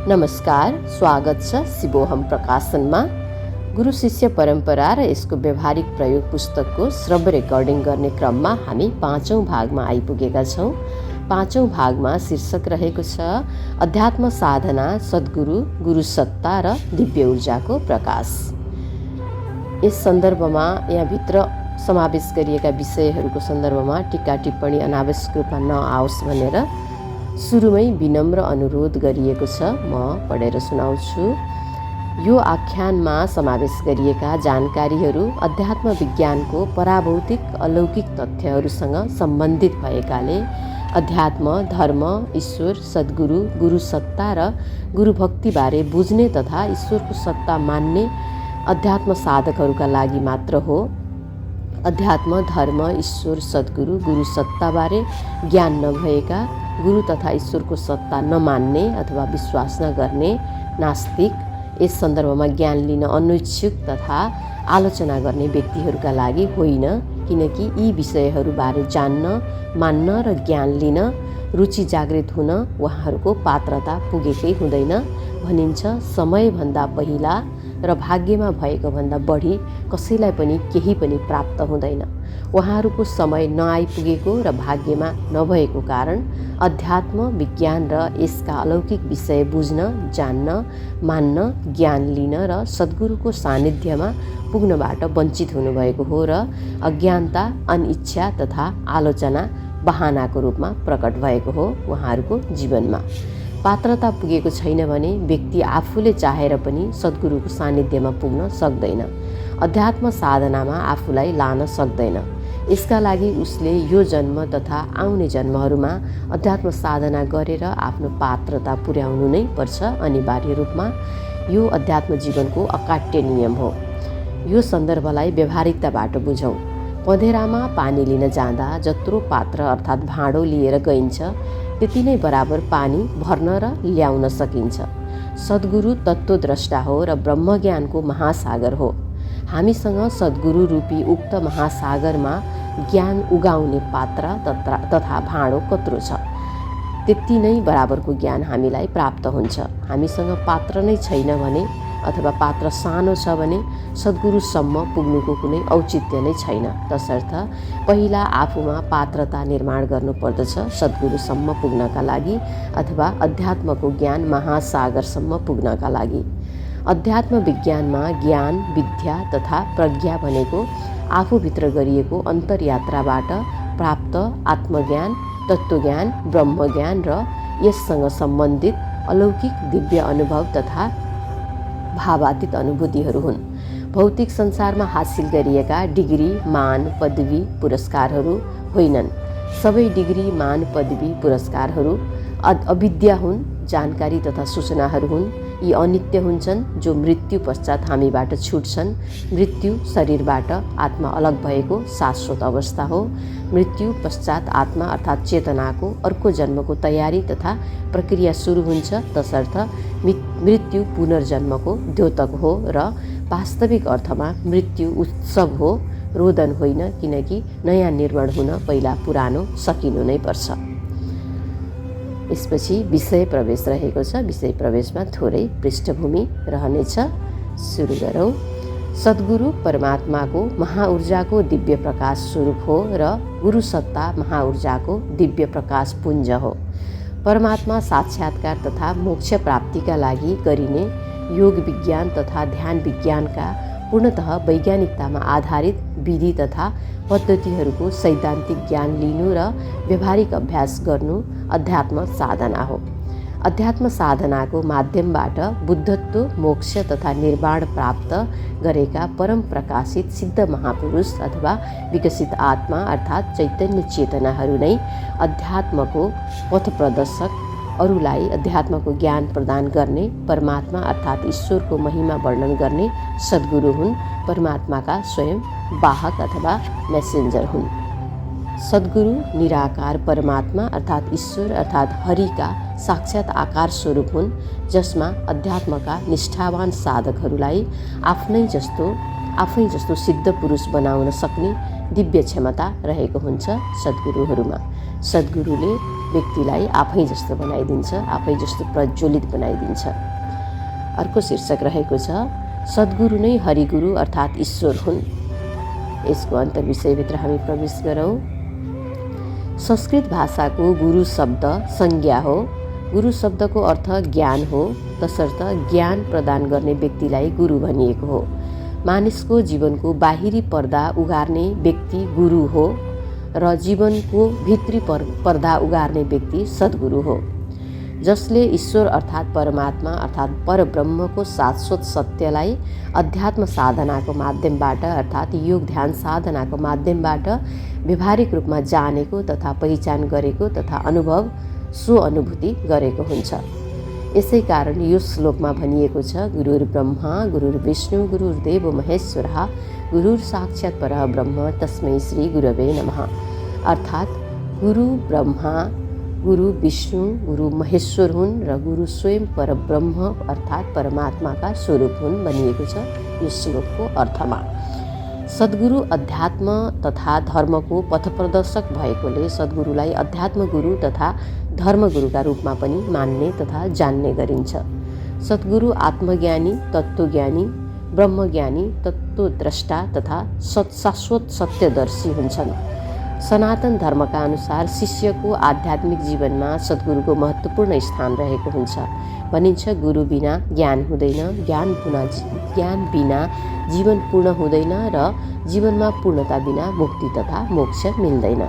नमस्कार, स्वागत छ शिवोहम प्रकाशनमा। गुरु शिष्य परम्परा र यसको व्यवहारिक प्रयोग पुस्तकको श्रव्य रेकर्डिङ गर्ने क्रममा हामी 5औं भागमा आइपुगेका छौँ। 5औं भागमा शीर्षक रहेको छ अध्यात्म साधना, सद्गुरु, गुरुसत्ता र दिव्य ऊर्जाको प्रकाश। यस सन्दर्भमा यहाँभित्र समावेश गरिएका विषयहरूको सन्दर्भमा टीका टिप्पणी अनावश्यक रूपमा नआओस् भनेर सुरुमै विनम्र अनुरोध गरिएको छ। म पढेर सुनाउँछु। यो आख्यानमा समावेश गरिएका जानकारीहरू अध्यात्म विज्ञानको पराभौतिक अलौकिक तथ्यहरूसँग सम्बन्धित भएकाले अध्यात्म, धर्म, ईश्वर, सद्गुरु, गुरुसत्ता र गुरुभक्तिबारे बुझ्ने तथा ईश्वरको सत्ता मान्ने अध्यात्म साधकहरूका लागि मात्र हो। अध्यात्म, धर्म, ईश्वर, सद्गुरु, गुरुसत्ताबारे ज्ञान नभएका, गुरु तथा ईश्वरको सत्ता नमान्ने अथवा विश्वास नगर्ने नास्तिक, यस सन्दर्भमा ज्ञान लिन अनिच्छुक तथा आलोचना गर्ने व्यक्तिहरूका लागि होइन, किनकि यी विषयहरूबारे जान्न, मान्न र ज्ञान लिन रुचि जागृत हुन उहाँहरूको पात्रता पुगेकै हुँदैन। भनिन्छ, समयभन्दा पहिला र भाग्यमा भएको भन्दा बढी कसैलाई पनि केही पनि प्राप्त हुँदैन। उहाँहरूको समय नआइपुगेको र भाग्यमा नभएको कारण अध्यात्म विज्ञान र यसका अलौकिक विषय बुझ्न, जान्न, मान्न, ज्ञान लिन र सद्गुरुको सानिध्यमा पुग्नबाट वञ्चित हुनुभएको हो र अज्ञानता, अनिच्छा तथा आलोचना बहानाको रूपमा प्रकट भएको हो उहाँहरूको जीवनमा। पात्रता पुगेको छैन भने व्यक्ति आफूले चाहेर पनि सद्गुरुको सानिध्यमा पुग्न सक्दैन, अध्यात्म साधनामा आफूलाई लान सक्दैन। यसका लागि उसले यो जन्म तथा आउने जन्महरूमा अध्यात्म साधना गरेर आफ्नो पात्रता पुर्याउनु नै पर्छ। अनिवार्य रूपमा यो अध्यात्म जीवनको अकाट्य नियम हो। यो सन्दर्भलाई व्यवहारिकताबाट बुझौँ। पँधेरामा पानी लिन जाँदा जत्रो पात्र अर्थात् भाँडो लिएर गइन्छ त्यति नै बराबर पानी भर्न र ल्याउन सकिन्छ। सद्गुरु तत्त्वद्रष्टा हो र ब्रह्मज्ञानको महासागर हो। हामीसँग सद्गुरु रूपी उक्त महासागरमा ज्ञान उगाउने पात्र तथा भाँडो कत्रो छ, त्यति नै बराबरको ज्ञान हामीलाई प्राप्त हुन्छ। हामीसँग पात्र नै छैन भने अथवा पात्र सानो छ भने सद्गुरुसम्म पुग्नुको कुनै औचित्य नै छैन। तसर्थ पहिला आफूमा पात्रता निर्माण गर्नुपर्दछ सद्गुरुसम्म पुग्नका लागि अथवा अध्यात्मको ज्ञान महासागरसम्म पुग्नका लागि। अध्यात्म विज्ञानमा ज्ञान, विद्या तथा प्रज्ञा भनेको आफूभित्र गरिएको अन्तर्यात्राबाट प्राप्त आत्मज्ञान, तत्त्वज्ञान, ब्रह्मज्ञान र यससँग सम्बन्धित अलौकिक दिव्य अनुभव तथा भावातीत अनुभूतिहरू हुन्। भौतिक संसारमा हासिल गरिएका डिग्री, मान, पदवी, पुरस्कारहरू होइनन्। सबै डिग्री, मान, पदवी, पुरस्कारहरू अविद्या हुन्, जानकारी तथा सूचनाहरू हुन्। यी अनित्य हुन्छन्, जो मृत्यु पश्चात हामीबाट छुट्छन्। मृत्यु शरीरबाट आत्मा अलग भएको शाश्वत अवस्था हो। मृत्यु पश्चात आत्मा अर्थात् चेतनाको अर्को जन्मको तयारी तथा प्रक्रिया सुरु हुन्छ। तसर्थ मृत्यु पुनर्जन्मको द्योतक हो र वास्तविक अर्थमा मृत्यु उत्सव हो, रोदन होइन, किनकि नयाँ निर्माण हुन पहिला पुरानो सकिनु नै पर्छ। यसपछि विषय प्रवेश रहेको छ। विषय प्रवेशमा थोरै पृष्ठभूमि रहनेछ। सुरु गरौँ। सद्गुरु परमात्माको महाऊर्जाको दिव्य प्रकाश स्वरूप हो र गुरुसत्ता महाऊर्जाको दिव्य प्रकाश पुञ्ज हो। परमात्मा साक्षात्कार तथा मोक्ष प्राप्तिका लागि गरिने योग विज्ञान तथा ध्यान विज्ञानका पूर्णतः वैज्ञानिकतामा आधारित विधि तथा पद्धतिहरूको सैद्धान्तिक ज्ञान लिनु र व्यवहारिक अभ्यास गर्नु अध्यात्म साधना हो। अध्यात्म साधनाको माध्यमबाट बुद्धत्व, मोक्ष तथा निर्वाण प्राप्त गरेका परम प्रकाशित सिद्ध महापुरुष अथवा विकसित आत्मा अर्थात् चैतन्य चेतनाहरू नै अध्यात्मको पथप्रदर्शक, अरूलाई अध्यात्मको ज्ञान प्रदान गर्ने परमात्मा अर्थात् ईश्वरको महिमा वर्णन गर्ने सद्गुरु हुन्। परमात्माका स्वयं वाहक अथवा मेसेन्जर हुन्। सद्गुरु निराकार परमात्मा अर्थात् ईश्वर अर्थात् हरिका साक्षात आकार स्वरूप हुन्, जसमा अध्यात्मका निष्ठावान साधकहरूलाई आफै जस्तो सिद्ध पुरुष बनाउन सक्ने दिव्य क्षमता रहेको हुन्छ। सद्गुरुहरूमा सद्गुरुले व्यक्तिलाई आफै जस्तो बनाइदिन्छ, आफै जस्तो प्रज्वलित बनाइदिन्छ। अर्को शीर्षक रहेको छ सद्गुरु नै हरिगुरु अर्थात् ईश्वर हुन्। यसको अन्तर्विषयभित्र हामी प्रवेश गरौँ। संस्कृत भाषाको गुरु शब्द संज्ञा हो। गुरु शब्दको अर्थ ज्ञान हो, तसर्थ ज्ञान प्रदान गर्ने व्यक्तिलाई गुरु भनिएको हो। मानिसको जीवनको बाहिरी पर्दा उगार्ने व्यक्ति गुरु हो र जीवनको भित्री पर्दा उगार्ने व्यक्ति सद्गुरु हो, जसले ईश्वर अर्थात् परमात्मा अर्थात् परब्रह्मको शाश्वत सत्यलाई अध्यात्म साधनाको माध्यमबाट अर्थात् योग ध्यान साधनाको माध्यमबाट व्यवहारिक रूपमा जानेको तथा पहिचान गरेको तथा अनुभव स्वानुभूति गरेको हुन्छ। यसै कारण यो श्लोकमा भनिएको छ गुरुर्ब्रह्मा गुरुर्विष्णु गुरुर्देव महेश्वरः गुरुर्साक्षात् परब्रह्म तस्मै श्री गुरवे नमः। अर्थात् गुरु ब्रह्मा, गुरु विष्णु, गुरु महेश्वर हुन् र गुरु स्वयं परब्रह्म अर्थात् परमात्माका स्वरूप हुन् भनिएको छ यो श्लोकको अर्थमा। सद्गुरु अध्यात्म तथा धर्मको पथप्रदर्शक भएकोले सद्गुरुलाई अध्यात्म गुरु तथा धर्मगुरुका रूपमा पनि मान्ने तथा जान्ने गरिन्छ। सद्गुरु आत्मज्ञानी, तत्त्वज्ञानी, ब्रह्मज्ञानी, तत्त्वद्रष्टा तथा शाश्वत सत्यदर्शी हुन्छन्। सनातन धर्मका अनुसार शिष्यको आध्यात्मिक जीवनमा सद्गुरुको महत्त्वपूर्ण स्थान रहेको हुन्छ। भनिन्छ गुरु बिना ज्ञान हुँदैन, ज्ञान बिना जीवन पूर्ण हुँदैन र जीवनमा पूर्णता बिना मुक्ति तथा मोक्ष मिल्दैन।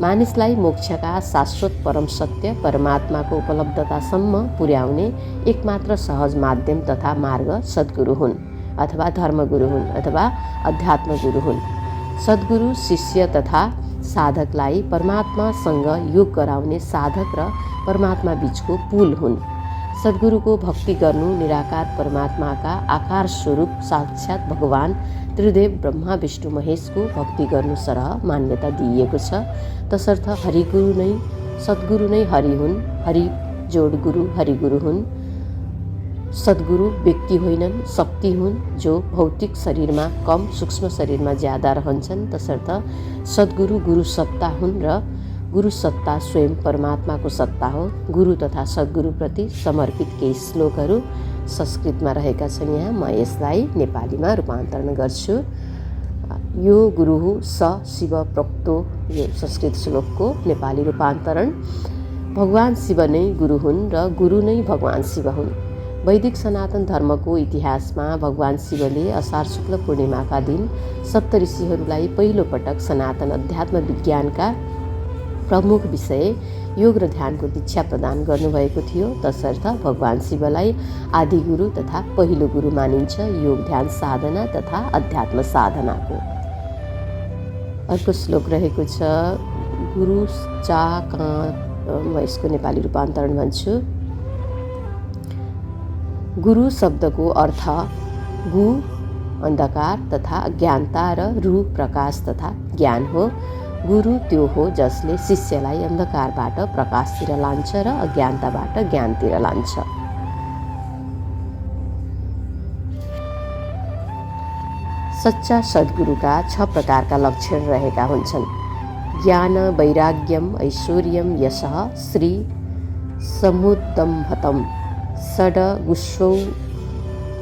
मानिसलाई मोक्षका शाश्वत परम सत्य परमात्माको उपलब्धतासम्म पुर्याउने एकमात्र सहज माध्यम तथा मार्ग सद्गुरु हुन् अथवा धर्मगुरु हुन् अथवा अध्यात्म गुरु हुन्। सद्गुरु शिष्य तथा साधकलाई परमात्मासँग योग गराउने साधक र परमात्मा बीचको पुल हुन्। सद्गुरुको भक्ति गर्नु निराकार परमात्माका आकार स्वरूप साक्षात् भगवान त्रिदेव ब्रह्मा विष्णु महेशको भक्ति गर्नु सरह मान्यता दिइएको छ। तसर्थ हरिगुरु नै सद्गुरु नै हरि हुन्, हरि जोड गुरु हरिगुरु हुन्। सद्गुरु व्यक्ति होइनन्, शक्ति हुन् जो भौतिक शरीरमा कम सूक्ष्म शरीरमा ज्यादा रहन्छन्। तसर्थ सद्गुरु गुरु सत्ता हुन् र गुरु सत्ता स्वयं परमात्माको सत्ता हो। गुरु तथा सद्गुरुप्रति समर्पित केही श्लोकहरू संस्कृतमा रहेका छन्। यहाँ म यसलाई नेपालीमा रूपान्तरण गर्छु। यो गुरु स शिव प्रोक्तो, यो संस्कृत श्लोकको नेपाली रूपान्तरण। भगवान शिव नै गुरु हुन् र गुरु नै भगवान शिव हुन्। वैदिक सनातन धर्मको इतिहासमा भगवान शिवले असार शुक्ल पूर्णिमाका दिन सप्तऋषिहरूलाई पहिलो पटक सनातन अध्यात्म विज्ञानका प्रमुख विषय योग र ध्यानको दीक्षा प्रदान गर्नुभएको थियो। तसर्थ भगवान शिवलाई आदि गुरु तथा पहिलो गुरु मानिन्छ योग ध्यान साधना तथा अध्यात्म साधनाको। अर्को श्लोक रहेको छ गुरु चा म यसको नेपाली रूपान्तरण भन्छु। गुरु शब्दको अर्थ गु अन्धकार तथा अज्ञानता र रु प्रकाश तथा ज्ञान हो। गुरु त्यो हो जसले शिष्यलाई अन्धकारबाट प्रकाशतिर लान्छ र अज्ञानताबाट ज्ञानतिर लान्छ। सच्चा सद्गुरुका 6 प्रकारका लक्षण रहेका हुन्छन्। ज्ञान वैराग्यम ऐश्वर्यम यशः श्री समुद्दम्भतम षड्गुस्सौ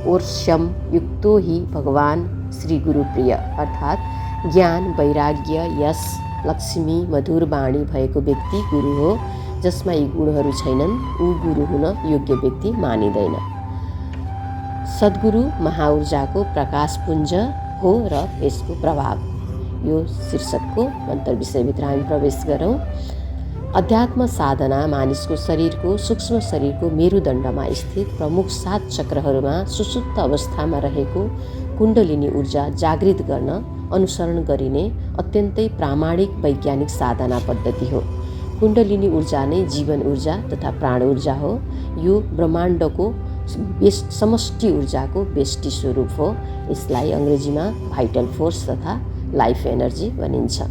ओर्ष्यम युक्तो हि भगवान श्री गुरुप्रिय। अर्थात् ज्ञान वैराग्य यश लक्ष्मी मधुर वाणी भएको व्यक्ति गुरु हो। जसमा यी गुणहरू छैनन् ऊ गुरु हुन योग्य व्यक्ति मानिँदैन। सद्गुरु महाऊर्जाको प्रकाशपुञ्ज हो र यसको प्रभाव। यो शीर्षकको अन्तर्विषयभित्र हामी प्रवेश गरौँ। अध्यात्म साधना मानिसको शरीरको सूक्ष्म शरीरको मेरुदण्डमा स्थित प्रमुख 7 चक्रहरूमा सुसुप्त अवस्थामा रहेको कुण्डलिनी ऊर्जा जागृत गर्न अनुसरण गरिने अत्यन्तै प्रामाणिक वैज्ञानिक साधना पद्धति हो। कुण्डलिनी ऊर्जा नै जीवन ऊर्जा तथा प्राण ऊर्जा हो। यो ब्रह्माण्डको समष्टि ऊर्जाको बेष्टि स्वरूप हो। यसलाई अङ्ग्रेजीमा भाइटल फोर्स तथा लाइफ एनर्जी भनिन्छ।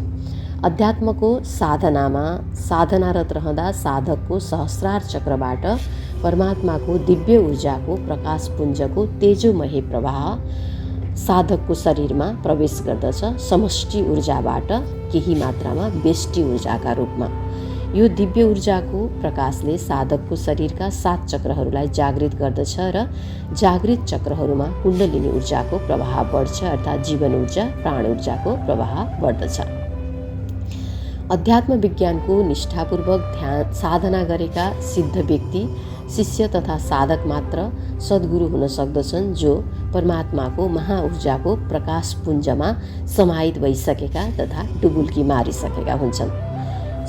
अध्यात्मको साधनामा साधनारत रहँदा साधकको सहस्रार चक्रबाट परमात्माको दिव्य ऊर्जाको प्रकाशपुञ्जको तेजोमय प्रवाह साधकको शरीरमा प्रवेश गर्दछ। समष्टि ऊर्जाबाट केही मात्रामा बेष्टि ऊर्जाका रूपमा। यो दिव्य ऊर्जाको प्रकाशले साधकको शरीरका 7 चक्रहरूलाई जागृत गर्दछ र जागृत चक्रहरूमा कुण्डलिनी ऊर्जाको प्रवाह बढ्छ, अर्थात् जीवन ऊर्जा, प्राण ऊर्जाको प्रवाह बढ्दछ। अध्यात्म विज्ञानको निष्ठापूर्वक ध्यान साधना गरेका सिद्ध व्यक्ति, शिष्य तथा साधक मात्र सद्गुरु हुन सक्दछन्, जो परमात्माको महाऊर्जाको प्रकाशपुञ्जमा समाहित भइसकेका तथा डुबुल्की मारिसकेका हुन्छन्।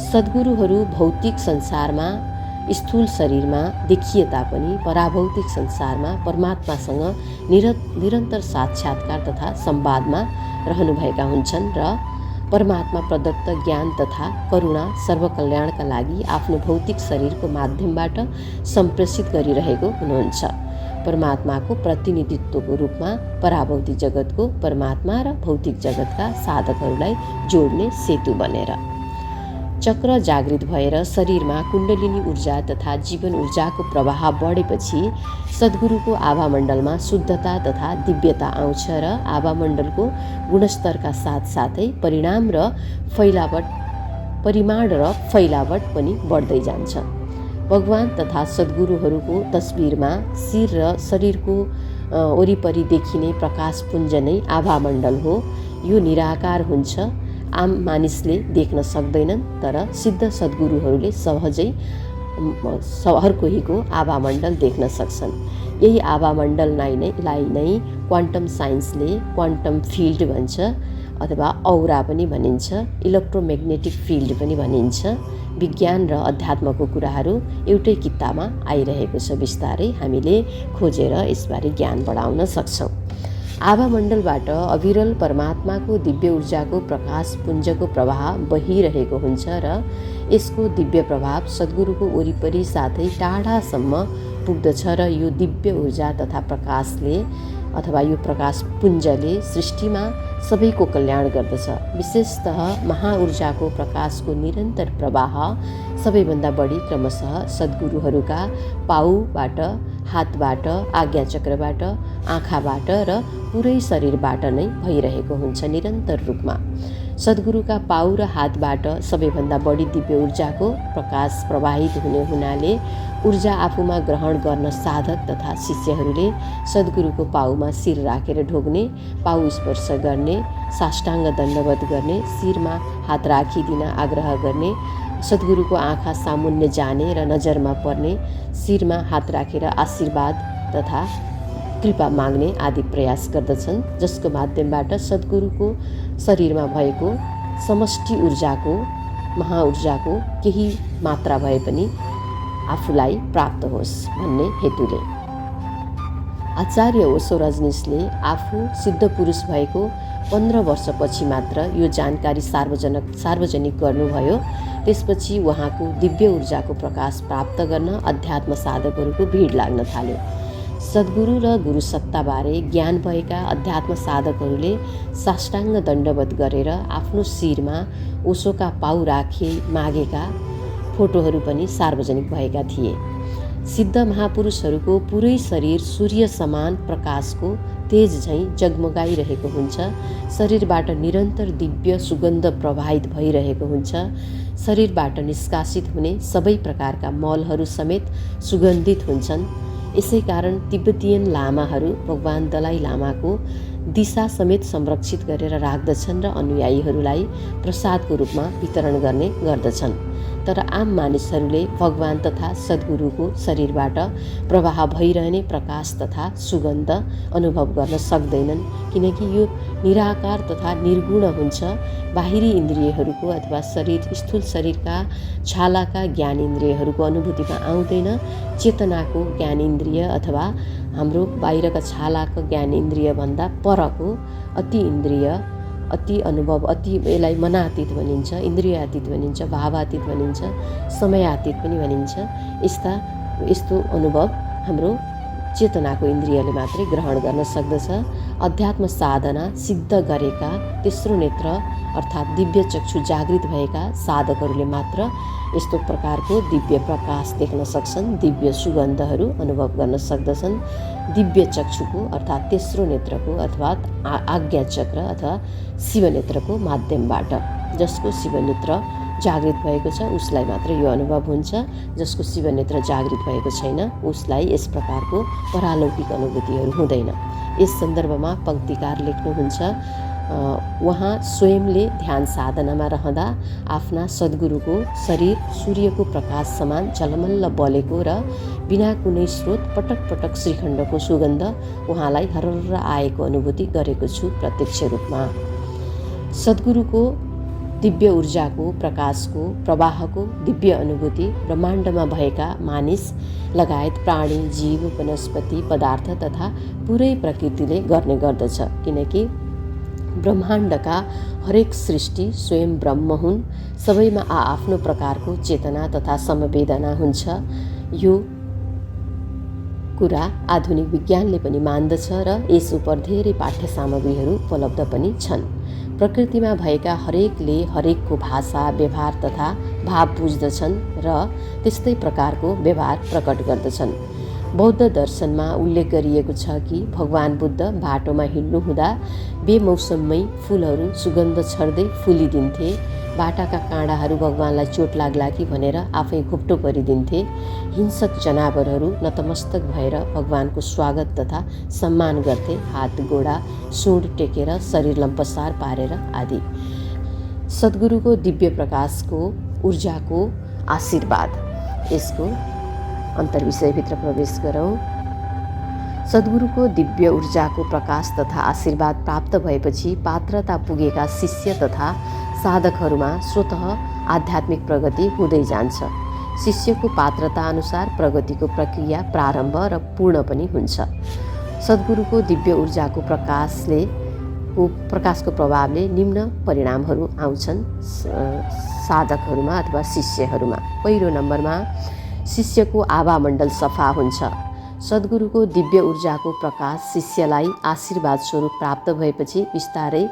सद्गुरुहरू भौतिक संसारमा स्थूल शरीरमा देखिए तापनि पराभौतिक संसारमा परमात्मासँग निरन्तर साक्षात्कार तथा संवादमा रहनुभएका हुन्छन् र परमात्मा प्रदत्त ज्ञान तथा करुणा सर्वकल्याणका लागि आफ्नो भौतिक शरीरको माध्यमबाट सम्प्रेषित गरिरहेको हुनुहुन्छ। परमात्माको प्रतिनिधित्वको रूपमा पराभौतिक जगतको परमात्मा र भौतिक जगतका साधकहरूलाई जोड्ने सेतु बनेर। चक्र जागृत भएर शरीरमा कुण्डलिनी ऊर्जा तथा जीवन ऊर्जाको प्रवाह बढेपछि सद्गुरुको आभामण्डलमा शुद्धता तथा दिव्यता आउँछ र आभामण्डलको गुणस्तरका साथसाथै परिमाण र फैलावट पनि बढ्दै जान्छ। भगवान तथा सद्गुरुहरूको तस्बिरमा शिर र शरीरको वरिपरि देखिने प्रकाशपुञ्ज नै आभामण्डल हो। यो निराकार हुन्छ, आम मानिसले देख्न सक्दैनन्, तर सिद्ध सद्गुरुहरूले सहजै हर कोहीको आभामण्डल देख्न सक्छन्। यही आभामण्डललाई नै क्वान्टम साइन्सले क्वान्टम फिल्ड भन्छ अथवा औरा पनि भनिन्छ, इलेक्ट्रोम्याग्नेटिक फिल्ड पनि भनिन्छ। विज्ञान र अध्यात्मको कुराहरू एउटै किताबमा आइरहेको छ। बिस्तारै हामीले खोजेर यसबारे ज्ञान बढाउन सक्छौँ। आभामण्डलबाट अविरल परमात्माको दिव्य ऊर्जाको प्रकाशपुञ्जको प्रवाह बहिरहेको हुन्छ र यसको दिव्य प्रभाव सद्गुरुको वरिपरि साथै टाढासम्म पुग्दछ र यो दिव्य ऊर्जा तथा प्रकाशले अथवा यो प्रकाशपुञ्जले सृष्टिमा सबैको कल्याण गर्दछ। विशेषतः महाऊर्जाको प्रकाशको निरन्तर प्रवाह सबैभन्दा बढी क्रमशः सद्गुरुहरूका पाउबाट, हातबाट, आज्ञाचक्रबाट, आँखाबाट र पुरै शरीरबाट नै भइरहेको हुन्छ निरन्तर रूपमा। सद्गुरुका पाउ र हातबाट सबैभन्दा बढी दिव्य ऊर्जाको प्रकाश प्रवाहित हुने हुनाले ऊर्जा आफूमा ग्रहण गर्न साधक तथा शिष्यहरूले सद्गुरुको पाउमा शिर राखेर ढोग्ने, पाउ स्पर्श गर्ने, साष्टाङ्ग दण्डवत गर्ने, शिरमा हात राखिदिन आग्रह गर्ने, सद्गुरुको आँखा सामुन्ने जाने र नजरमा पर्ने, शिरमा हात राखेर आशीर्वाद तथा कृपा माग्ने आदि प्रयास गर्दछन्, जसको माध्यमबाट सद्गुरुको शरीरमा भएको समष्टि ऊर्जाको, महाऊर्जाको केही मात्रा भए पनि आफूलाई प्राप्त होस् भन्ने हेतुले। आचार्य ओशो रजनीशले आफू सिद्ध पुरुष भएको 15 वर्षपछि मात्र यो जानकारी सार्वजनिक गर्नुभयो। त्यसपछि उहाँको दिव्य ऊर्जाको प्रकाश प्राप्त गर्न अध्यात्म साधकहरूको भिड लाग्न थाल्यो। सद्गुरु र गुरुसत्ताबारे ज्ञान भएका अध्यात्म साधकहरूले साष्टाङ्ग दण्डवत गरेर आफ्नो शिरमा ओशोका पाउ राखी मागेका फोटोहरू पनि सार्वजनिक भएका थिए। सिद्ध महापुरुषहरूको पुरै शरीर सूर्य समान प्रकाशको तेज झैँ जगमगाइरहेको हुन्छ। शरीरबाट निरन्तर दिव्य सुगन्ध प्रवाहित भइरहेको हुन्छ। शरीरबाट निष्कासित हुने सबै प्रकारका मलहरू समेत सुगन्धित हुन्छन्। यसै कारण तिब्बतीयन लामाहरू भगवान दलाई लामाको दिशा समेत संरक्षित गरेर राख्दछन् र अनुयायीहरूलाई प्रसादको रूपमा वितरण गर्ने गर्दछन्। तर आम मानिसहरूले भगवान तथा सद्गुरुको शरीरबाट प्रवाह भइरहने प्रकाश तथा सुगन्ध अनुभव गर्न सक्दैनन्, किनकि यो निराकार तथा निर्गुण हुन्छ। बाहिरी इन्द्रियहरूको अथवा स्थूल शरीरका छालाका ज्ञानेन्द्रियहरूको अनुभूतिमा आउँदैन। चेतनाको ज्ञानेन्द्रिय अथवा हाम्रो बाहिरका छालाको ज्ञानेन्द्रियभन्दा परको अति इन्द्रिय, अति अनुभव, अति यसलाई मनातीत भनिन्छ, इन्द्रियातीत भनिन्छ, भावातीत भनिन्छ, समयातीत पनि भनिन्छ। यस्तो अनुभव हाम्रो चेतनाको इन्द्रियले मात्रै ग्रहण गर्न सक्दछ। अध्यात्म साधना सिद्ध गरेका तेस्रो नेत्र अर्थात् दिव्य चक्षु जागृत भएका साधकहरूले मात्र यस्तो प्रकारको दिव्य प्रकाश देख्न सक्छन्, दिव्य सुगन्धहरू अनुभव गर्न सक्दछन्। दिव्य चक्षुको अर्थात् तेस्रो नेत्रको अथवा आज्ञा चक्र अथवा शिवनेत्रको माध्यमबाट, जसको शिवनेत्र जागृत भएको छ उसलाई मात्र यो अनुभव हुन्छ। जसको शिवनेत्र जागृत भएको छैन उसलाई यस प्रकारको परालौकिक अनुभूतिहरू हुँदैन। यस सन्दर्भमा पङ्क्तिकार लेख्नुहुन्छ, उहाँ स्वयंले ध्यान साधनामा रहँदा आफ्ना सद्गुरुको शरीर सूर्यको प्रकाश समान झलमल्ल बलेको र बिना कुनै स्रोत पटक पटक श्रीखण्डको सुगन्ध उहाँलाई हरर आएको अनुभूति गरेको छु प्रत्यक्ष रूपमा। सद्गुरुको दिव्य ऊर्जाको प्रकाशको प्रवाहको दिव्य अनुभूति ब्रह्माण्डमा भएका मानिस लगायत प्राणी जीव वनस्पति पदार्थ तथा पुरै प्रकृतिले गर्ने गर्दछ। किनकि ब्रह्माण्डका हरेक सृष्टि स्वयं ब्रह्म हुन्। सबैमा आआफ्नो प्रकारको चेतना तथा समवेदना हुन्छ। यो कुरा आधुनिक विज्ञानले पनि मान्दछ र यस उप धेरै पाठ्य सामग्रीहरू उपलब्ध पनि छन्। प्रकृतिमा भएका हरेकले हरेकको भाषा व्यवहार तथा भाव बुझ्दछन् र त्यस्तै प्रकारको व्यवहार प्रकट गर्दछन्। बौद्ध दर्शनमा उल्लेख गरिएको छ कि भगवान बुद्ध बाटोमा हिँड्नु हुँदा बेमौसममै फुलहरू सुगन्ध छर्दै फुलिदिन्थे। बाटाका काँडाहरू भगवानलाई चोट लाग्ला कि भनेर आफै घुप्टो गरिदिन्थे। हिंसक जनावरहरू नतमस्तक भएर भगवानको स्वागत तथा सम्मान गर्थे, हात गोडा सुँड टेकेर शरीर लम्पसार पारेर आदि। सद्गुरुको दिव्य प्रकाशको ऊर्जाको आशीर्वाद। यसको अन्तर्विषयभित्र प्रवेश गरौँ। सद्गुरुको दिव्य ऊर्जाको प्रकाश तथा आशीर्वाद प्राप्त भएपछि पात्रता पुगेका शिष्य तथा साधकहरूमा स्वतः आध्यात्मिक प्रगति हुँदै जान्छ। शिष्यको पात्रता अनुसार प्रगतिको प्रक्रिया प्रारम्भ र पूर्ण पनि हुन्छ। सद्गुरुको दिव्य ऊर्जाको प्रकाशको प्रभावले निम्न परिणामहरू आउँछन् साधकहरूमा अथवा शिष्यहरूमा। पहिलो नम्बरमा शिष्यको आभामण्डल सफा हुन्छ। सद्गुरुको दिव्य ऊर्जाको प्रकाश शिष्यलाई आशीर्वाद स्वरूप प्राप्त भएपछि बिस्तारै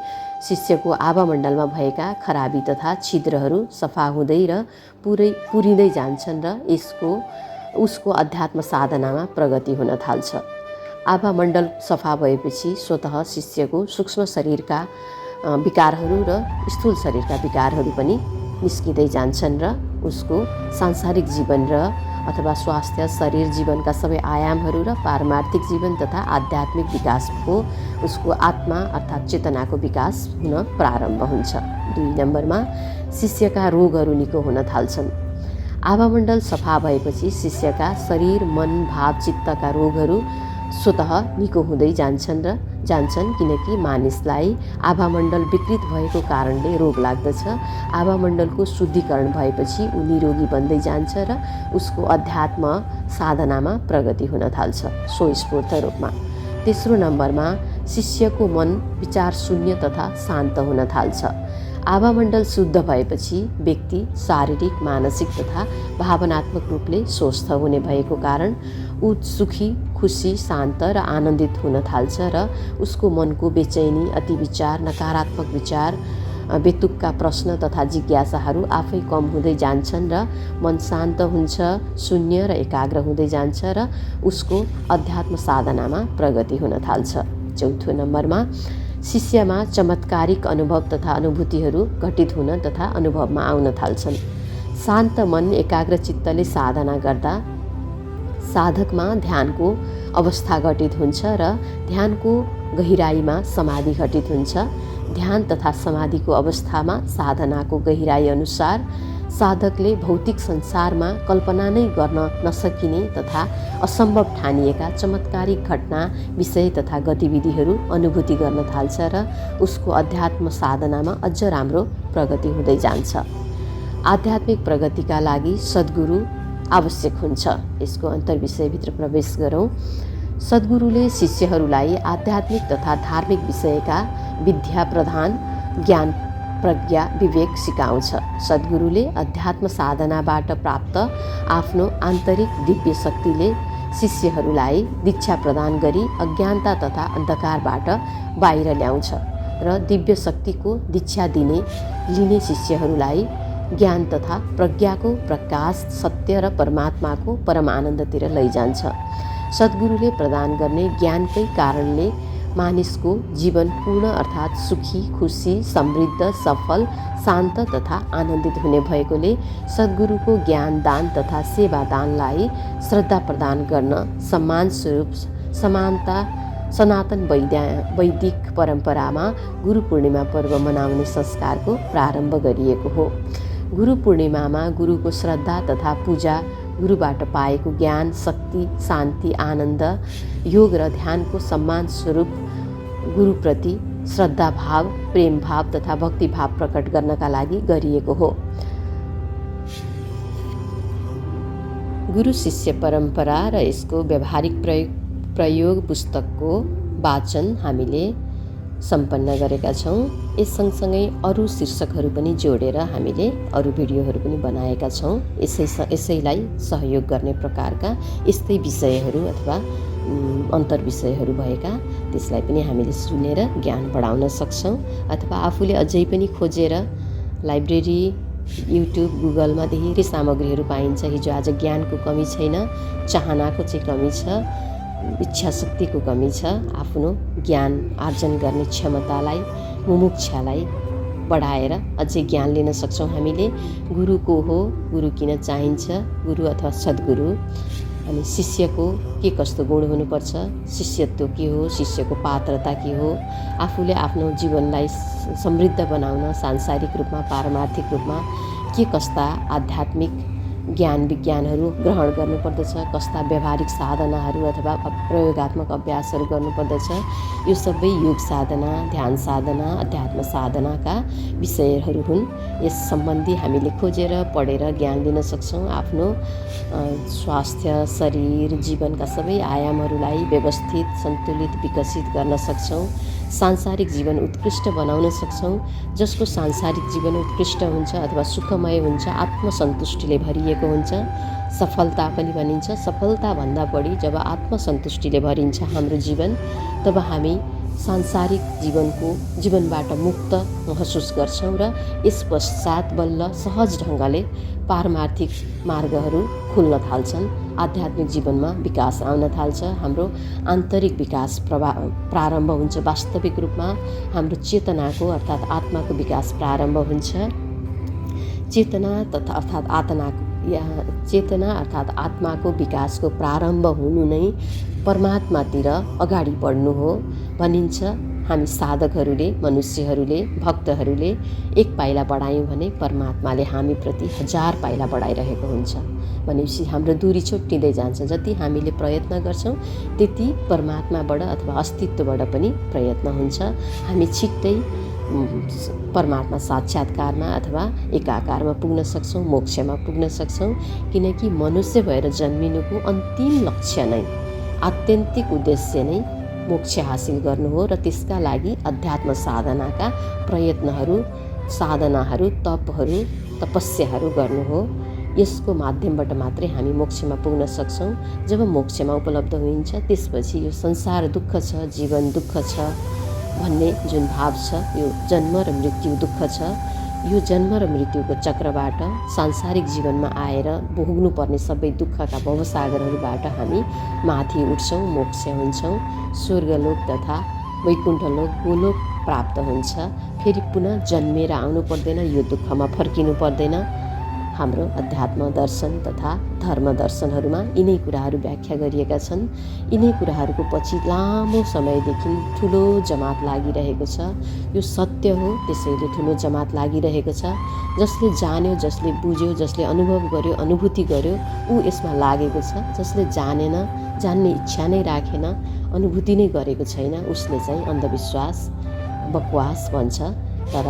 शिष्यको आभामण्डलमा भएका खराबी तथा छिद्रहरू सफा हुँदै र पुरिँदै जान्छन् र उसको अध्यात्म साधनामा प्रगति हुन थाल्छ। आभामण्डल सफा भएपछि स्वतः शिष्यको सूक्ष्म शरीरका विकारहरू र स्थूल शरीरका विकारहरू पनि निस्किँदै जान्छन् र उसको सांसारिक जीवन र अथवा स्वास्थ्य शरीर जीवनका सबै आयामहरू र पारमार्थिक जीवन तथा आध्यात्मिक विकासको उसको आत्मा अर्थात् चेतनाको विकास हुन प्रारम्भ हुन्छ। 2 नम्बरमा शिष्यका रोगहरू निको हुन थाल्छन्। आभामण्डल सफा भएपछि शिष्यका शरीर मन भाव चित्तका रोगहरू स्वतः निको हुँदै जान्छन् किनकि मानिसलाई आभामण्डल विकृत भएको कारणले रोग लाग्दछ। आभामण्डलको शुद्धिकरण भएपछि ऊ निरोगी बन्दै जान्छ र उसको अध्यात्म साधनामा प्रगति हुन थाल्छ स्वस्फूर्त रूपमा। तेस्रो नम्बरमा शिष्यको मन विचार शून्य तथा शान्त हुन थाल्छ। आभामण्डल शुद्ध भएपछि व्यक्ति शारीरिक मानसिक तथा भावनात्मक रूपले स्वस्थ हुने भएको कारण ऊ सुखी खुसी शान्त र आनन्दित हुन थाल्छ र उसको मनको बेचैनी अतिविचार नकारात्मक विचार बेतुकका प्रश्न तथा जिज्ञासाहरू आफै कम हुँदै जान्छन् र मन शान्त हुन्छ शून्य र एकाग्र हुँदै जान्छ र उसको अध्यात्म साधनामा प्रगति हुन थाल्छ। चौथो नम्बरमा शिष्यमा चमत्कारिक अनुभव तथा अनुभूतिहरू घटित हुन तथा अनुभवमा आउन थाल्छन्। शान्त मन एकाग्र चित्तले साधना गर्दा साधकमा ध्यानको अवस्था घटित हुन्छ र ध्यानको गहिराईमा समाधि घटित हुन्छ। ध्यान तथा समाधिको अवस्थामा साधनाको गहिराई अनुसार साधकले भौतिक संसारमा कल्पना नै गर्न नसकिने तथा असम्भव ठानिएका चमत्कारिक घटना विषय तथा गतिविधिहरू अनुभूति गर्न थाल्छ र उसको अध्यात्म साधनामा अझ राम्रो प्रगति हुँदै जान्छ। आध्यात्मिक प्रगतिका लागि सद्गुरु आवश्यक हुन्छ। यसको अन्तर्विषयभित्र प्रवेश गरौँ। सद्गुरुले शिष्यहरूलाई आध्यात्मिक तथा धार्मिक विषयका विद्या प्रदान ज्ञान प्रज्ञा विवेक सिकाउँछ। सद्गुरुले अध्यात्म साधनाबाट प्राप्त आफ्नो आन्तरिक दिव्य शक्तिले शिष्यहरूलाई दीक्षा प्रदान गरी अज्ञानता तथा अन्धकारबाट बाहिर ल्याउँछ र दिव्य शक्तिको दीक्षा लिने शिष्यहरूलाई ज्ञान तथा प्रज्ञाको प्रकाश सत्य र परमात्माको परम आनन्दतिर लैजान्छ। सद्गुरुले प्रदान गर्ने ज्ञानकै कारणले मानिसको जीवन पूर्ण अर्थात् सुखी, खुसी, समृद्ध, सफल, शान्त तथा आनन्दित हुने भएकोले सद्गुरुको ज्ञान दान तथा सेवा दानलाई श्रद्धा प्रदान गर्न सम्मान स्वरूप सनातन वैदिक परम्परामा गुरु पूर्णिमा पर्व मनाउने संस्कारको प्रारम्भ गरिएको हो। गुरु पूर्णिमामा गुरुको श्रद्धा तथा पूजा, गुरुबाट पाएको ज्ञान, शक्ति, शान्ति, आनन्द, योग र ध्यानको सम्मान स्वरूप गुरुप्रति श्रद्धा भाव, प्रेम भाव तथा भक्ति भाव प्रकट गर्नका लागि गरिएको हो। गुरु शिष्य परम्परा र यसको व्यावहारिक प्रयोग पुस्तकको वाचन हामीले सम्पन्न गरेका छौँ। यस सँगसँगै अरू शीर्षकहरू पनि जोडेर हामीले अरू भिडियोहरू पनि बनाएका छौँ। यसैलाई सहयोग गर्ने प्रकारका यस्तै विषयहरू अथवा अन्तर्विषयहरू भएका त्यसलाई पनि हामीले सुनेर ज्ञान बढाउन सक्छौँ। अथवा आफूले अझै पनि खोजेर लाइब्रेरी, युट्युब, गुगलमा धेरै सामग्रीहरू पाइन्छ। हिजो आज ज्ञानको कमी छैन, चाहनाको चाहिँ कमी छ, इच्छा शक्तिको कमी छ। आफ्नो ज्ञान आर्जन गर्ने क्षमतालाई, मुमुक्षालाई बढाएर अझै ज्ञान लिन सक्छौँ हामीले। गुरु को हो, गुरु किन चाहिन्छ, गुरु अथवा सद्गुरु, अनि शिष्यको के कस्तो गुण हुनुपर्छ, शिष्यत्व के हो, शिष्यको पात्रता के हो, आफूले आफ्नो जीवनलाई समृद्ध बनाउन सांसारिक रूपमा, पारमार्थिक रूपमा के कस्ता आध्यात्मिक ज्ञान विज्ञानहरू ग्रहण गर्नुपर्दछ, कस्ता व्यावहारिक साधनाहरू अथवा प्रयोगात्मक अभ्यासहरू गर्नुपर्दछ, यो सबै योग साधना, ध्यान साधना, अध्यात्म साधनाका विषयहरू हुन्। यस सम्बन्धी हामीले खोजेर पढेर ज्ञान लिन सक्छौँ। आफ्नो स्वास्थ्य, शरीर, जीवनका सबै आयामहरूलाई व्यवस्थित, सन्तुलित, विकसित गर्न सक्छौँ। सांसारिक जीवन उत्कृष्ट बनाउन सक्छौँ। जसको सांसारिक जीवन उत्कृष्ट हुन्छ अथवा सुखमय हुन्छ, आत्मसन्तुष्टिले भरिएको हुन्छ, सफलता पनि भनिन्छ। सफलताभन्दा बढी जब आत्मसन्तुष्टिले भरिन्छ हाम्रो जीवन, तब हामी सांसारिक जीवनबाट मुक्त महसुस गर्छौँ र यस पश्चात बल्ल सहज ढङ्गले पारमार्थिक मार्गहरू खुल्न थाल्छन्। आध्यात्मिक जीवनमा विकास आउन थाल्छ। हाम्रो आन्तरिक विकास प्रारम्भ हुन्छ। वास्तविक रूपमा हाम्रो चेतनाको अर्थात् आत्माको विकास प्रारम्भ हुन्छ। चेतना अर्थात् आत्माको विकासको प्रारम्भ हुनु नै परमात्मातिर अगाडि बढ्नु हो भनिन्छ। हामी साधकहरूले, मनुष्यहरूले, भक्तहरूले एक पाइला बढायौँ भने परमात्माले हामीप्रति 1000 पाइला बढाइरहेको हुन्छ। भनेपछि हाम्रो दूरी छुट्टिँदै जान्छ। जति हामीले प्रयत्न गर्छौँ त्यति परमात्माबाट अथवा अस्तित्वबाट पनि प्रयत्न हुन्छ। हामी छिट्टै परमात्मा साक्षात्कारमा अथवा एकाकारमा पुग्न सक्छौँ, मोक्षमा पुग्न सक्छौँ। किनकि मनुष्य भएर जन्मिनुको अन्तिम लक्ष्य नै, आत्यन्तिक उद्देश्य नै मोक्ष हासिल गर्नु हो र त्यसका लागि अध्यात्म साधनाका प्रयत्नहरू, साधनाहरू, तपहरू, तपस्याहरू गर्नु हो। यसको माध्यमबाट मात्रै हामी मोक्षमा पुग्न सक्छौँ। जब मोक्षमा उपलब्ध हुन्छ त्यसपछि यो संसार दुःख छ, जीवन दुःख छ भन्ने जुन भाव छ, यो जन्म र मृत्यु दुःख छ, यो जन्म र मृत्युको चक्रबाट सांसारिक जीवनमा आएर भोग्नुपर्ने सबै दुःखका भवसागरहरूबाट हामी माथि उठ्छौँ, मोक्ष हुन्छौँ, स्वर्गलोक तथा वैकुण्ठलोक, गोलोक प्राप्त हुन्छ। फेरि पुनः जन्मेर आउनु पर्दैन, यो दुःखमा फर्किनु पर्दैन। हाम्रो अध्यात्म दर्शन तथा धर्म दर्शनहरूमा यिनै कुराहरू व्याख्या गरिएका छन्। यिनै कुराहरूको पछि लामो समयदेखि ठुलो जमात लागिरहेको छ। यो सत्य हो, त्यसैले ठुलो जमात लागिरहेको छ। जसले जान्यो, जसले बुझ्यो, जसले अनुभव गर्यो, अनुभूति गर्यो, ऊ यसमा लागेको छ। जसले जानेन, जान्ने इच्छा नै राखेन, अनुभूति नै गरेको छैन, उसले चाहिँ अन्धविश्वास, बकवास भन्छ। तर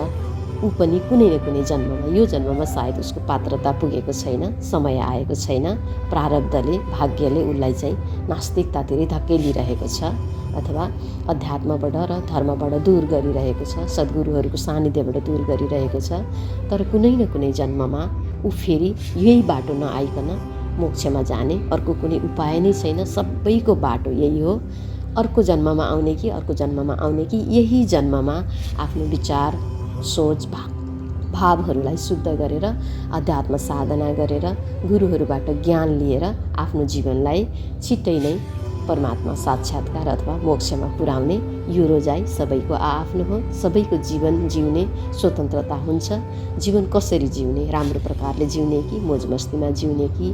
ऊ पनि कुनै न कुनै जन्ममा, यो जन्ममा सायद उसको पात्रता पुगेको छैन, समय आएको छैन, प्रारब्धले, भाग्यले उसलाई चाहिँ नास्तिकतातिरै धकेलिरहेको छ अथवा अध्यात्मबाट र धर्मबाट दूर गरिरहेको छ, सद्गुरुहरूको सानिध्यबाट दूर गरिरहेको छ। तर कुनै न कुनै जन्ममा ऊ फेरि यही बाटो नआइकन मोक्षमा जाने अर्को कुनै उपाय नै छैन। सबैको बाटो यही हो, अर्को जन्ममा आउने कि अर्को जन्ममा आउने कि यही जन्ममा आफ्नो विचार, सोच, भावहरूलाई शुद्ध गरेर अध्यात्म साधना गरेर गुरुहरूबाट ज्ञान लिएर आफ्नो जीवनलाई छिट्टै नै परमात्मा साक्षात्कार अथवा मोक्षमा पुर्याउने यो रोजाइ सबैको आआफ्नो हो। सबैको जीवन जिउने स्वतन्त्रता हुन्छ। जीवन कसरी जिउने, राम्रो प्रकारले जिउने कि मोजमस्तीमा जिउने कि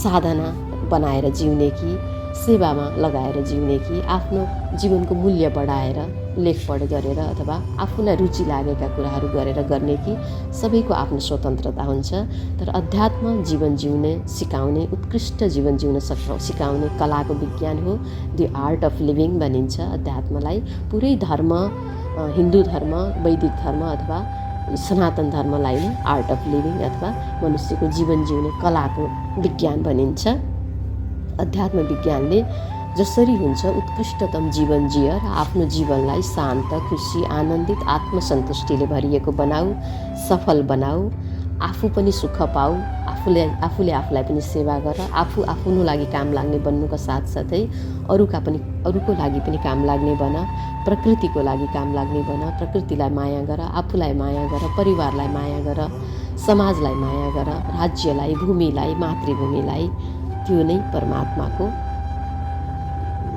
साधना बनाएर जिउने कि सेवामा लगाएर जिउने कि आफ्नो जीवनको मूल्य बढाएर लेखपढ गरेर अथवा आफूलाई रुचि लागेका कुराहरू गरेर गर्ने कि सबैको आफ्नो स्वतन्त्रता हुन्छ। तर अध्यात्म जीवन जिउने सिकाउने, उत्कृष्ट जीवन जिउन सिकाउने कलाको विज्ञान हो। दि आर्ट अफ लिभिङ भनिन्छ अध्यात्मलाई। पुरै धर्म, हिन्दू धर्म, वैदिक धर्म अथवा सनातन धर्मलाई नै आर्ट अफ लिभिङ अथवा मनुष्यको जीवन जिउने कलाको विज्ञान भनिन्छ। अध्यात्म विज्ञानले जसरी हुन्छ उत्कृष्टतम जीवन जिय र आफ्नो जीवनलाई शान्त, खुसी, आनन्दित, आत्मसन्तुष्टिले भरिएको बनाऊ, सफल बनाऊ, आफू पनि सुख पाऊ, आफूले आफूलाई पनि सेवा गर, आफू आफ्नो लागि काम लाग्ने बन्नुको साथसाथै अरूको लागि पनि काम लाग्ने बन, प्रकृतिको लागि काम लाग्ने बन, प्रकृतिलाई माया गर, आफूलाई माया गर, परिवारलाई माया गर, समाजलाई माया गर, राज्यलाई, भूमिलाई, मातृभूमिलाई। त्यो नै परमात्माको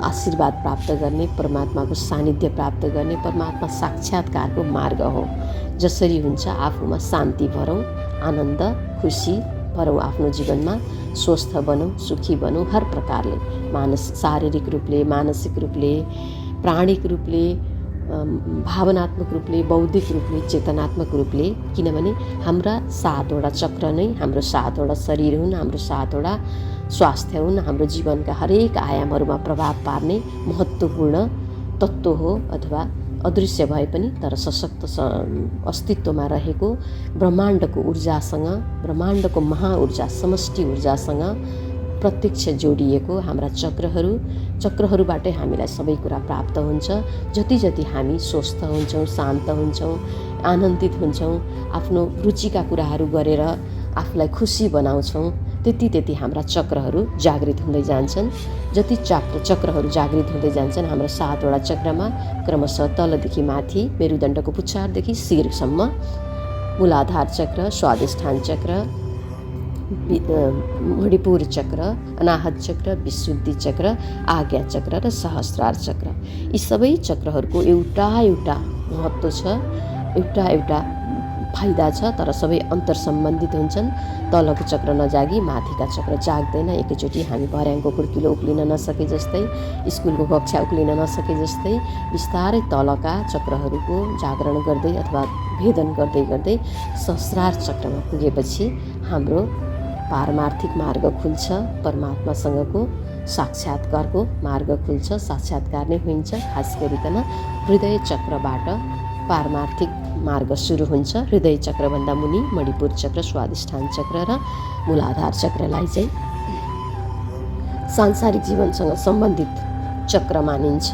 आशीर्वाद प्राप्त गर्ने, परमात्माको सानिध्य प्राप्त गर्ने, परमात्मा साक्षात्कारको मार्ग हो। जसरी हुन्छ आफूमा शान्ति भरौँ, आनन्द, खुसी भरौँ, आफ्नो जीवनमा स्वस्थ बनौँ, सुखी बनौँ हर प्रकारले, शारीरिक रूपले, मानसिक रूपले, प्राणिक रूपले, भावनात्मक रूपले, बौद्धिक रूपले, चेतनात्मक रूपले। किनभने हाम्रा 7वटा चक्र नै हाम्रो 7वटा शरीर हुन्, हाम्रो 7वटा स्वास्थ्य हुन्, हाम्रो जीवनका हरेक आयामहरूमा प्रभाव पार्ने महत्त्वपूर्ण तत्त्व हो। अथवा अदृश्य भए पनि तर सशक्त अस्तित्वमा रहेको ब्रह्माण्डको ऊर्जासँग, ब्रह्माण्डको महाऊर्जा, समष्टि ऊर्जासँग प्रत्यक्ष जोडिएको हाम्रा चक्रहरूबाटै हामीलाई सबै कुरा प्राप्त हुन्छ। जति हामी स्वस्थ हुन्छौँ, शान्त हुन्छौँ, आनन्दित हुन्छौँ, आफ्नो रुचिका कुराहरू गरेर आफूलाई खुसी बनाउँछौँ, त्यति हाम्रा चक्रहरू जागृत हुँदै जान्छन्। जति चक्रहरू जागृत हुँदै जान्छन् हाम्रा 7वटा चक्रमा क्रमशः तलदेखि माथि मेरुदण्डको पुच्छारदेखि शिरसम्म मूलाधार चक्र, स्वादिष्ठान चक्र, मणिपुर चक्र, अनाहत चक्र, विशुद्धि चक्र, आज्ञा चक्र र सहस्रार चक्र। यी सबै चक्रहरूको एउटा महत्त्व छ, एउटा फाइदा छ, तर सबै अन्तर सम्बन्धित हुन्छन्। तलको चक्र नजागी माथिका चक्र जाग्दैन। एकैचोटि हामी भर्याङको खुड्किलो उक्लिन नसके जस्तै, स्कुलको कक्षा उक्लिन नसके जस्तै बिस्तारै तलका चक्रहरूको जागरण गर्दै अथवा भेदन गर्दै सहस्रार चक्रमा पुगेपछि हाम्रो पारमार्थिक मार्ग खुल्छ, परमात्मासँगको साक्षात्कारको मार्ग खुल्छ। साक्षात्कार नै हुन्छ। खास गरिकन हृदय चक्रबाट पारमार्थिक मार्ग सुरु हुन्छ। हृदय चक्रभन्दा मुनि मणिपुर चक्र, स्वादिष्ठान चक्र र मूलाधार चक्रलाई चाहिँ सांसारिक जीवनसँग सम्बन्धित चक्र मानिन्छ।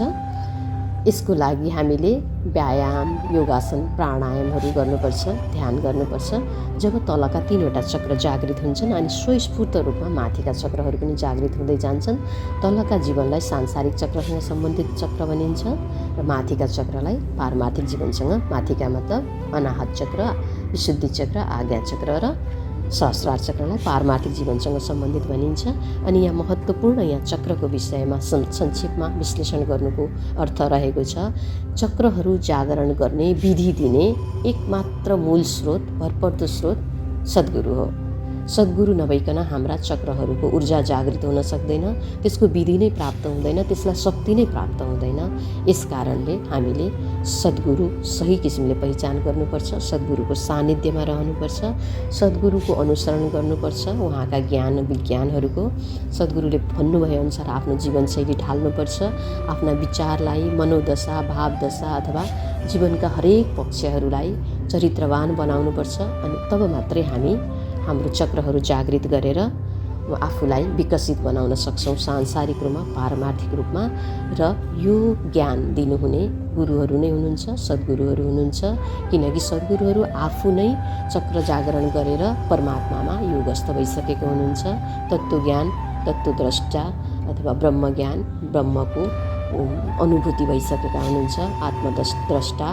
यसको लागि हामीले व्यायाम, योगासन, प्राणायामहरू गर्नुपर्छ, ध्यान गर्नुपर्छ। जब तलका 3वटा चक्र जागृत हुन्छन् अनि स्वस्फूर्त रूपमा माथिका चक्रहरू पनि जागृत हुँदै जान्छन्। तलका जीवनलाई सांसारिक चक्रसँग सम्बन्धित चक्र भनिन्छ र माथिका चक्रलाई पारमार्थिक जीवनसँग, माथिका मतलब अनाहत चक्र, विशुद्धि चक्र, आज्ञा चक्र र सहस्रार चक्रलाई पारमार्थिक जीवनसँग सम्बन्धित भनिन्छ। अनि यहाँ महत्त्वपूर्ण यहाँ चक्रको विषयमा संक्षेपमा विश्लेषण गर्नुको अर्थ रहेको छ। चक्रहरू जागरण गर्ने, विधि दिने एकमात्र मूल स्रोत, भरपर्दो स्रोत सद्गुरु हो। सद्गुरु नभइकन हाम्रा चक्रहरूको ऊर्जा जागृत हुन सक्दैन, त्यसको विधि नै प्राप्त हुँदैन, त्यसलाई शक्ति नै प्राप्त हुँदैन। यस कारणले हामीले सद्गुरु सही किसिमले पहिचान गर्नुपर्छ, सद्गुरुको सानिध्यमा रहनुपर्छ, सद्गुरुको अनुसरण गर्नुपर्छ, उहाँका ज्ञान विज्ञानहरूको। सद्गुरुले भन्नुभए अनुसार आफ्नो जीवनशैली ढाल्नुपर्छ। आफ्ना विचारलाई, मनोदशा, भावदशा अथवा जीवनका हरेक पक्षहरूलाई चरित्रवान बनाउनुपर्छ। अनि तब मात्रै हामी हाम्रो चक्रहरू जागृत गरेर आफूलाई विकसित बनाउन सक्छौँ सांसारिक रूपमा, पारमार्थिक रूपमा। र यो ज्ञान दिनुहुने गुरुहरू नै हुनुहुन्छ, सद्गुरुहरू हुनुहुन्छ। किनकि सद्गुरुहरू आफू नै चक्र जागरण गरेर परमात्मामा योगस्थ भइसकेको हुनुहुन्छ। तत्त्वज्ञान, तत्त्वद्रष्टा अथवा ब्रह्मज्ञान, ब्रह्मको अनुभूति भइसकेका हुनुहुन्छ। आत्मद्रष्टा,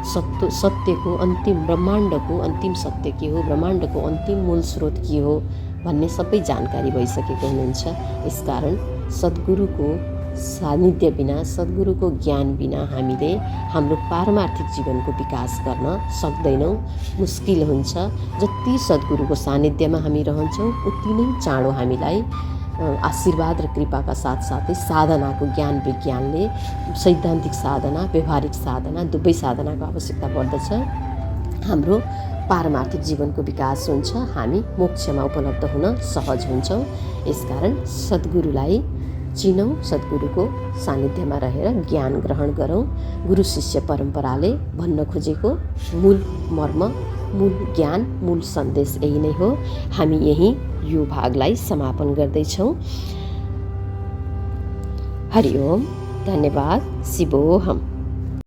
सत्यको अन्तिम, ब्रह्माण्डको अन्तिम सत्य के हो, ब्रह्माण्डको अन्तिम मूल स्रोत के हो भन्ने सबै जानकारी भइसकेको हुनुहुन्छ। यसकारण सद्गुरुको सानिध्य बिना, सद्गुरुको ज्ञान बिना हामीले हाम्रो पारमार्थिक जीवनको विकास गर्न सक्दैनौँ, मुस्किल हुन्छ। जति सद्गुरुको सानिध्यमा हामी रहन्छौँ उति नै चाँडो हामीलाई आशीर्वाद र कृपाका साथसाथै साधनाको ज्ञान विज्ञानले सैद्धान्तिक साधना, व्यवहारिक साधना दुवै साधनाको आवश्यकता पर्दछ। हाम्रो पारमार्थिक जीवनको विकास हुन्छ, हामी मोक्षमा उपलब्ध हुन सहज हुन्छौँ। यसकारण सद्गुरुलाई चिनौँ, सद्गुरुको सानिध्यमा रहेर ज्ञान ग्रहण गरौँ। गुरु शिष्य परम्पराले भन्न खोजेको मूल मर्म, मूल ज्ञान, मूल सन्देश यही नै हो। हामी यही यो भागलाई समापन गर्दैछौँ। हरि ओम, धन्यवाद, शिवोहम।